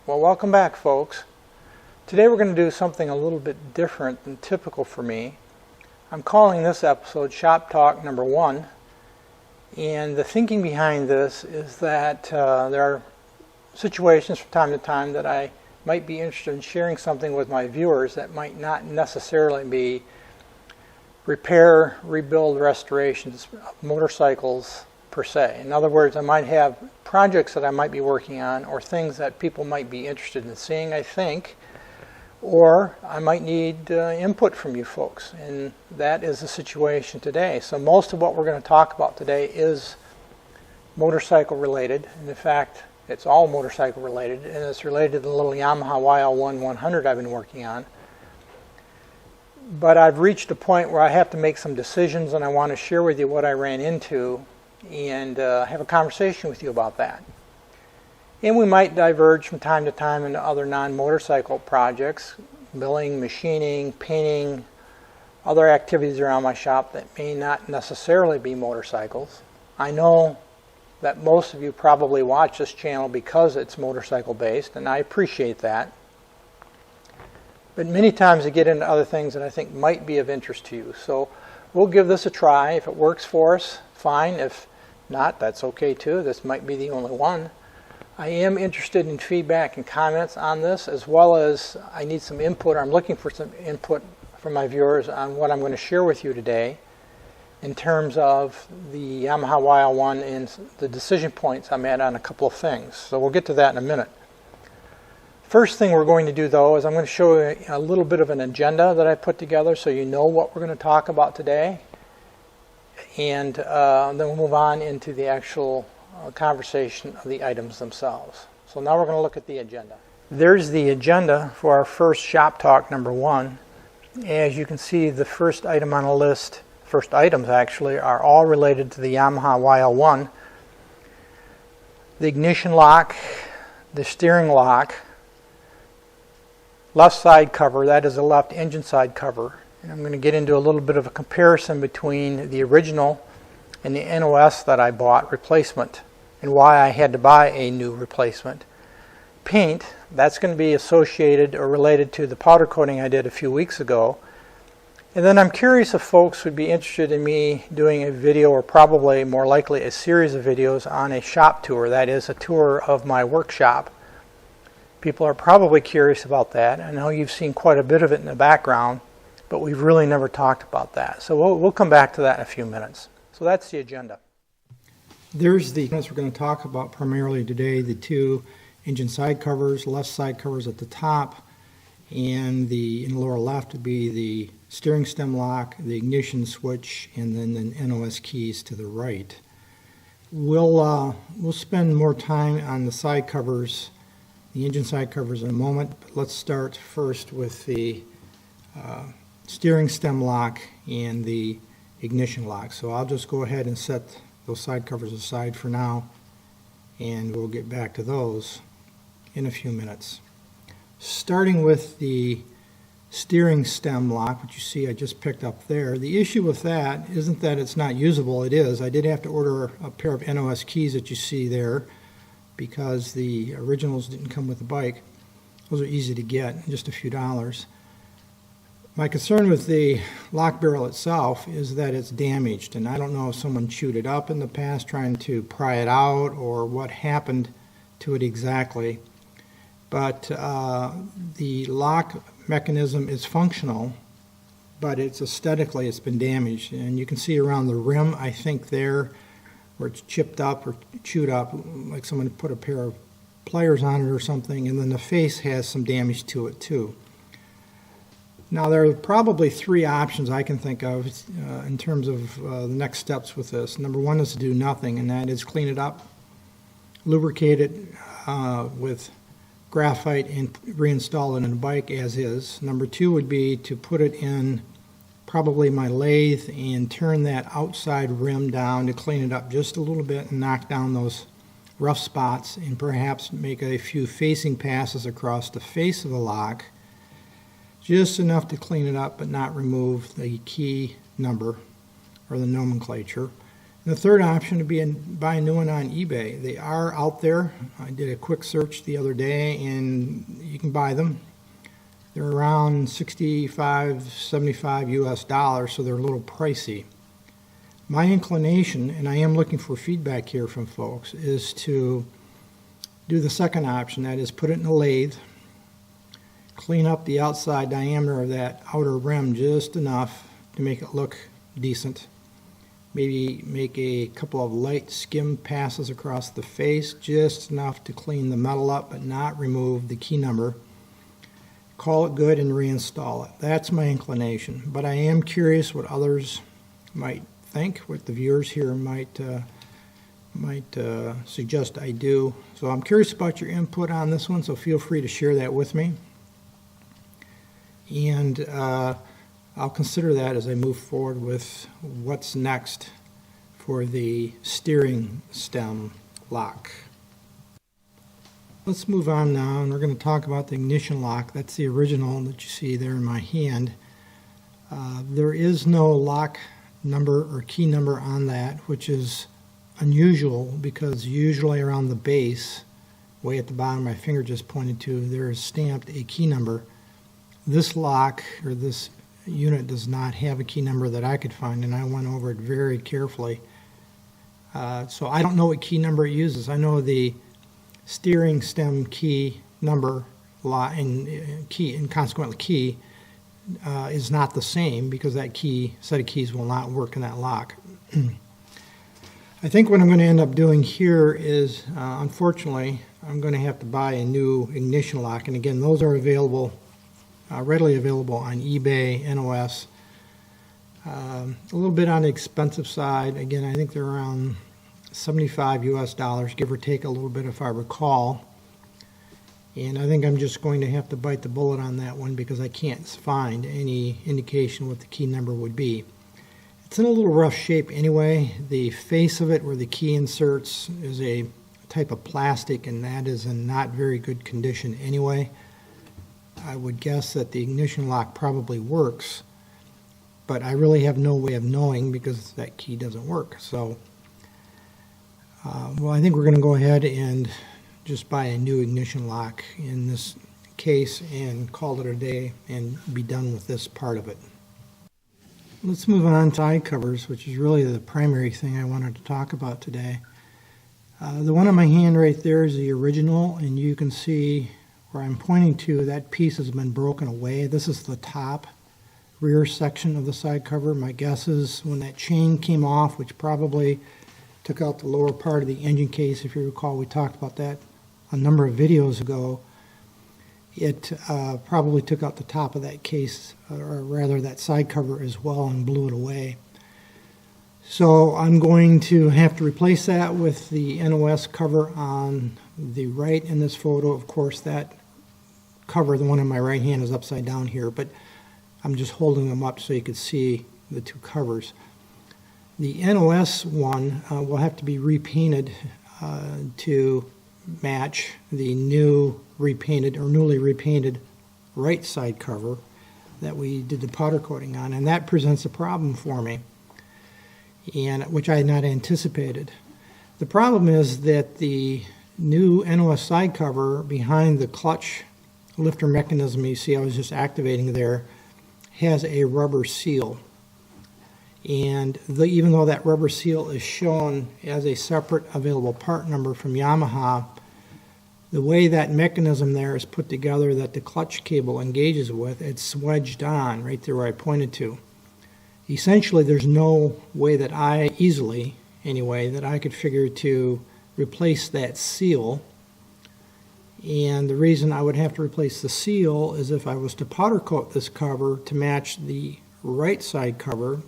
Well, welcome back, folks. Today we're going to do something a little bit different than typical for me. I'm calling this episode Shop Talk number 1, and the thinking behind this is that there are situations from time to time that I might be interested in sharing something with my viewers that might not necessarily be repair, rebuild, restorations of motorcycles per se. In other words, I might have projects that I might be working on or things that people might be interested in seeing, I think, or I might need input from you folks, and that is the situation today. So most of what we're going to talk about today is motorcycle related, and in fact it's all motorcycle related, and it's related to the little Yamaha YL1 100 I've been working on. But I've reached a point where I have to make some decisions, and I want to share with you what I ran into and have a conversation with you about that. And we might diverge from time to time into other non-motorcycle projects, milling, machining, painting, other activities around my shop that may not necessarily be motorcycles. I know that most of you probably watch this channel because it's motorcycle based, and I appreciate that. But many times I get into other things that I think might be of interest to you. So we'll give this a try. If it works for us, fine. If not, that's okay too. This might be the only one. I am interested in feedback and comments on this, as well as I need some input. I'm looking for some input from my viewers on what I'm going to share with you today in terms of the Yamaha YL1 and the decision points I'm at on a couple of things. So we'll get to that in a minute. First thing we're going to do, though, is I'm going to show you a little bit of an agenda that I put together so you know what we're going to talk about today. And then we'll move on into the actual conversation of the items themselves. So now we're going to look at the agenda. There's the agenda for our first Shop Talk number 1. As you can see, the first item on the list, first items actually, are all related to the Yamaha YL1. The ignition lock, the steering lock, left side cover, that is the left engine side cover. And I'm going to get into a little bit of a comparison between the original and the NOS that I bought, replacement, and why I had to buy a new replacement. Paint, that's going to be associated or related to the powder coating I did a few weeks ago. And then I'm curious if folks would be interested in me doing a video, or probably more likely a series of videos on a shop tour, that is a tour of my workshop. People are probably curious about that. I know you've seen quite a bit of it in the background, but we've really never talked about that. So we'll come back to that in a few minutes. So that's the agenda. There's the we're going to talk about primarily today, the two engine side covers, left side covers at the top, and in the lower left would be the steering stem lock, the ignition switch, and then the NOS keys to the right. We'll spend more time on the side covers, the engine side covers in a moment, but let's start first with the steering stem lock and the ignition lock. So I'll just go ahead and set those side covers aside for now, and we'll get back to those in a few minutes. Starting with the steering stem lock, which you see I just picked up there, the issue with that isn't that it's not usable. It is. I did have to order a pair of NOS keys that you see there because the originals didn't come with the bike. Those are easy to get, just a few dollars. My concern with the lock barrel itself is that it's damaged, and I don't know if someone chewed it up in the past trying to pry it out or what happened to it exactly. But the lock mechanism is functional, but aesthetically it's been damaged. And you can see around the rim, I think there, where it's chipped up or chewed up, like someone put a pair of pliers on it or something, and then the face has some damage to it too. Now, there are probably 3 options I can think of in terms of the next steps with this. Number 1 is to do nothing, and that is clean it up, lubricate it with graphite, and reinstall it in the bike as is. Number 2 would be to put it in probably my lathe and turn that outside rim down to clean it up just a little bit and knock down those rough spots, and perhaps make a few facing passes across the face of the lock, just enough to clean it up but not remove the key number or the nomenclature. The third option would be buy a new one on eBay. They are out there. I did a quick search the other day and you can buy them. They're around $65, $75 US, so they're a little pricey. My inclination, and I am looking for feedback here from folks, is to do the second option, that is put it in a lathe, clean up the outside diameter of that outer rim just enough to make it look decent. Maybe make a couple of light skim passes across the face, just enough to clean the metal up but not remove the key number. Call it good and reinstall it. That's my inclination, but I am curious what others might think, what the viewers here might suggest I do. So I'm curious about your input on this one, so feel free to share that with me. And I'll consider that as I move forward with what's next for the steering stem lock. Let's move on now, and we're going to talk about the ignition lock. That's the original that you see there in my hand. There is no lock number or key number on that, which is unusual because usually around the base, way at the bottom my finger just pointed to, there is stamped a key number. This lock, or this unit, does not have a key number that I could find, and I went over it very carefully. So I don't know what key number it uses. I know the steering stem key number and consequently key is not the same, because that set of keys will not work in that lock. I think what I'm going to end up doing here is, unfortunately, I'm going to have to buy a new ignition lock, and again, those are available, readily available on eBay, NOS. A little bit on the expensive side. Again, I think they're around $75 US, give or take a little bit if I recall. And I think I'm just going to have to bite the bullet on that one because I can't find any indication what the key number would be. It's in a little rough shape anyway. The face of it, where the key inserts, is a type of plastic, and that is in not very good condition anyway. I would guess that the ignition lock probably works, but I really have no way of knowing because that key doesn't work. So, well, I think we're going to go ahead and just buy a new ignition lock in this case and call it a day and be done with this part of it. Let's move on to side covers, which is really the primary thing I wanted to talk about today. The one on my hand right there is the original, and you can see where I'm pointing to, that piece has been broken away. This is the top rear section of the side cover. My guess is when that chain came off, which probably took out the lower part of the engine case, if you recall, we talked about that a number of videos ago, it probably took out the top of that case, or rather that side cover as well, and blew it away. So I'm going to have to replace that with the NOS cover on the right in this photo. Of course, that cover, the one on my right hand, is upside down here, but I'm just holding them up so you can see the two covers. The NOS one will have to be repainted to match the new repainted or newly repainted right side cover that we did the powder coating on, and that presents a problem for me, and which I had not anticipated. The problem is that the new NOS side cover behind the clutch lifter mechanism you see I was just activating there has a rubber seal. And even though that rubber seal is shown as a separate available part number from Yamaha, the way that mechanism there is put together that the clutch cable engages with, it's wedged on right there where I pointed to. Essentially, there's no way that I easily, anyway, that I could figure to replace that seal. And the reason I would have to replace the seal is if I was to powder coat this cover to match the right side cover,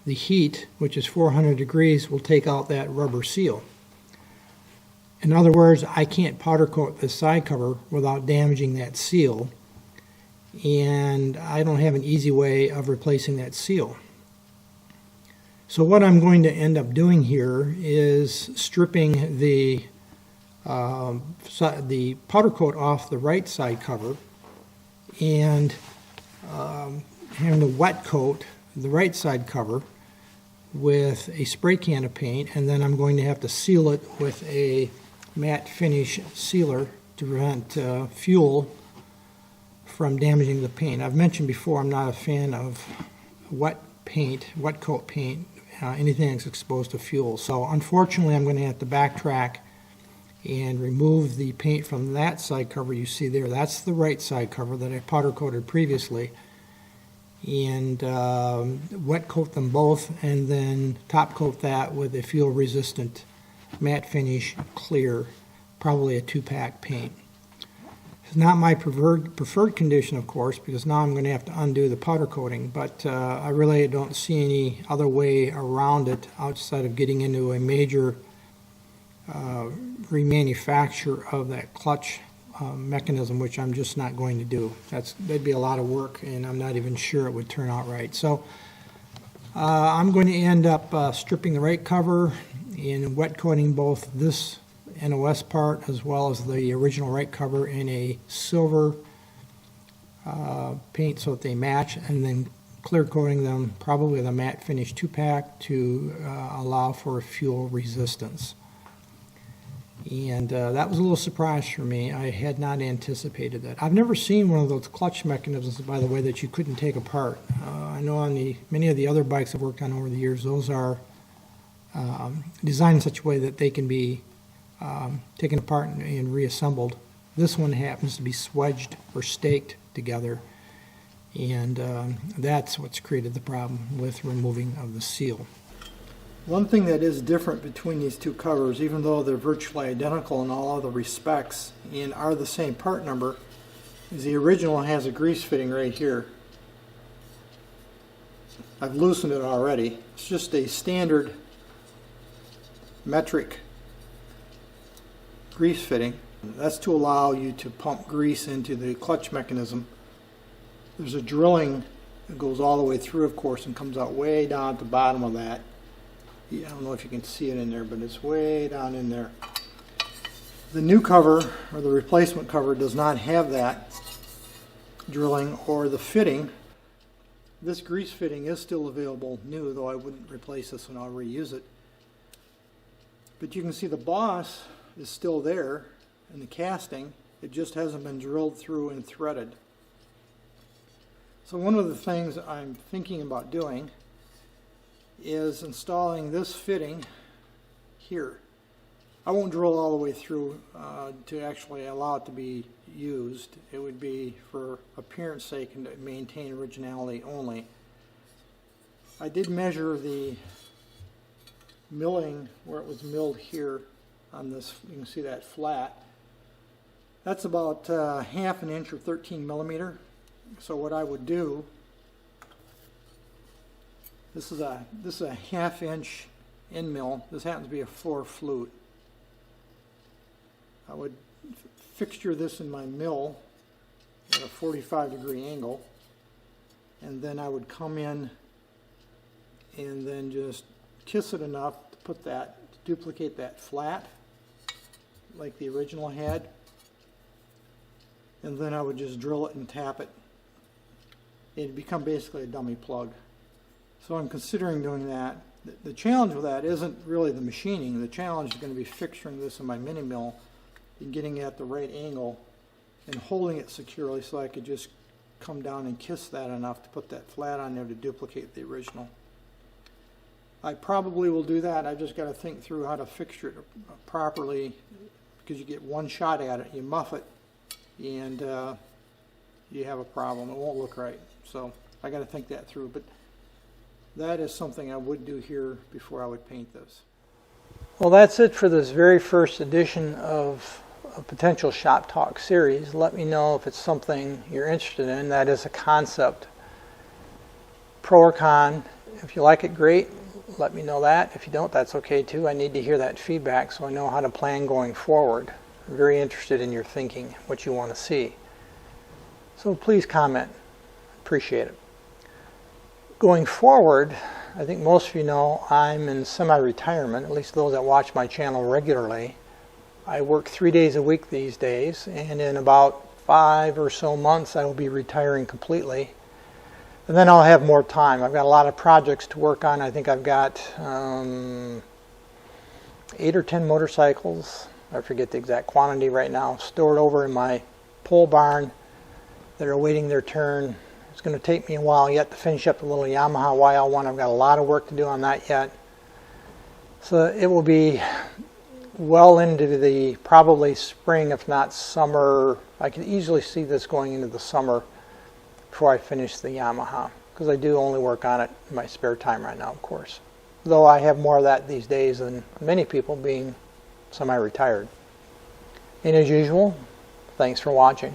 the heat, which is 400 degrees, will take out that rubber seal. In other words, I can't powder coat this side cover without damaging that seal, and I don't have an easy way of replacing that seal. So what I'm going to end up doing here is stripping the powder coat off the right side cover and having to wet coat the right side cover with a spray can of paint, and then I'm going to have to seal it with a matte finish sealer to prevent fuel from damaging the paint. I've mentioned before I'm not a fan of wet coat paint, anything that's exposed to fuel. So unfortunately I'm going to have to backtrack and remove the paint from that side cover you see there. That's the right side cover that I powder coated previously, and wet coat them both, and then top coat that with a fuel resistant matte finish clear, probably a 2-pack paint. It's not my preferred condition, of course, because now I'm going to have to undo the powder coating, but I really don't see any other way around it outside of getting into a major remanufacture of that clutch mechanism, which I'm just not going to do. That'd be a lot of work, and I'm not even sure it would turn out right. So I'm going to end up stripping the right cover and wet coating both this NOS part as well as the original right cover in a silver paint so that they match, and then clear coating them probably with a matte finish 2-pack to allow for fuel resistance. And that was a little surprise for me. I had not anticipated that. I've never seen one of those clutch mechanisms, by the way, that you couldn't take apart. I know on many of the other bikes I've worked on over the years, those are designed in such a way that they can be taken apart and reassembled. This one happens to be swedged or staked together, and that's what's created the problem with removing of the seal. One thing that is different between these two covers, even though they're virtually identical in all other respects and are the same part number, is the original has a grease fitting right here. I've loosened it already. It's just a standard metric grease fitting. That's to allow you to pump grease into the clutch mechanism. There's a drilling that goes all the way through, of course, and comes out way down at the bottom of that. I don't know if you can see it in there, but it's way down in there. The new cover, or the replacement cover, does not have that drilling or the fitting. This grease fitting is still available new, though I wouldn't replace this and I'll reuse it. But you can see the boss is still there in the casting. It just hasn't been drilled through and threaded. So one of the things I'm thinking about doing is installing this fitting here. I won't drill all the way through to actually allow it to be used. It would be for appearance sake and to maintain originality only. I did measure the milling where it was milled here on this. You can see that flat. That's about ½ an inch or 13 millimeter. So what I would do, this is a ½ inch end mill. This happens to be a 4 flute. I would fixture this in my mill at a 45-degree angle, and then I would come in and then just kiss it enough to put that, to duplicate that flat like the original had, and then I would just drill it and tap it. It'd become basically a dummy plug. So I'm considering doing that. The challenge with that isn't really the machining. The challenge is going to be fixturing this in my mini mill and getting it at the right angle and holding it securely so I could just come down and kiss that enough to put that flat on there to duplicate the original. I probably will do that. I've just got to think through how to fixture it properly, because you get one shot at it, you muff it, and you have a problem. It won't look right. So I got to think that through. But that is something I would do here before I would paint this. Well, that's it for this very first edition of a potential Shop Talk series. Let me know if it's something you're interested in. That is a concept. Pro or con. If you like it, great. Let me know that. If you don't, that's okay too. I need to hear that feedback so I know how to plan going forward. I'm very interested in your thinking, what you want to see. So please comment. Appreciate it. Going forward, I think most of you know I'm in semi-retirement, at least those that watch my channel regularly. I work 3 days a week these days, and in about 5 or so months I will be retiring completely. And then I'll have more time. I've got a lot of projects to work on. I think I've got 8 or 10 motorcycles, I forget the exact quantity right now, stored over in my pole barn that are waiting their turn. It's going to take me a while yet to finish up the little Yamaha YL1. I've got a lot of work to do on that yet. So it will be well into the probably spring, if not summer. I can easily see this going into the summer before I finish the Yamaha, because I do only work on it in my spare time right now, of course. Though I have more of that these days than many people, being semi-retired. And as usual, thanks for watching.